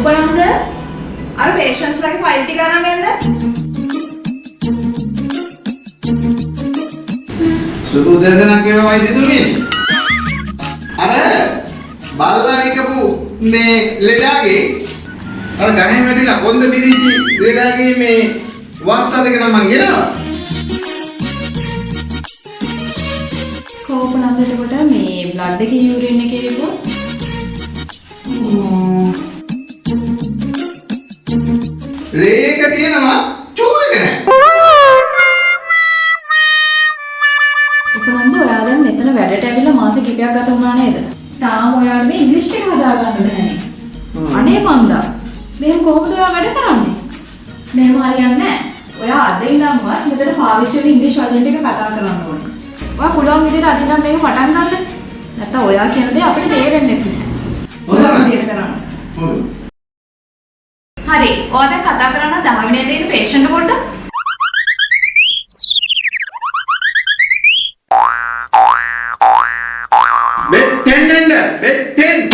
කොපලම්ද අර පේෂන්ට්ස් ලගේ ෆයිල් ටික අරන් එන්න. සුදු දෙදෙනෙක් වේවා වෛද්‍යතුමනි. අර බල්ලා විකපු මේ ලෙඩාගේ අර ගහෙන් වැටිලා කොන්ද බිරිච්චි ලෙඩාගේ මේ වාර්තා දෙක නම් මං ගෙනවා. කොපලම්ද එතකොට මේ බ්ලඩ් එකේ යූරින් එකේ රිපෝට්ස් ලේක තියෙනවා චූ එක නෑ. කොපලම්ද ඔයා දැන් මෙතන වැඩට ඇවිල්ලා මාස කිහිපයක් ගත වුණා නේද? තාම ඔයාට මේ ඉංග්‍රීසි ටික හදා ගන්න බැහැ. අනේ මන්දා. මෙහෙම කොහොමද ඔයා වැඩ කරන්නේ? මෙහෙම හරියන්නේ නැහැ. ඔයා අද ඉඳන්වත් මෙතන පාවිච්චි වෙන ඉංග්‍රීසි වචන ටික කතා කරන්න ඕනේ. ඔයා පුළුවන් විදිහට අද ඉඳන් මේක පටන් ගන්න. නැත්නම් ඔයා කියන දේ අපිට තේරෙන්නේ නැහැ. හොඳයි. කරන්න. හොඳයි. හරි. ඔයා දැන් කතා කරන 10 වෙනි දේ පේෂන්ට් පොඩ්ඩක්. බෙඩ් 10 එන්න. බෙඩ් 10.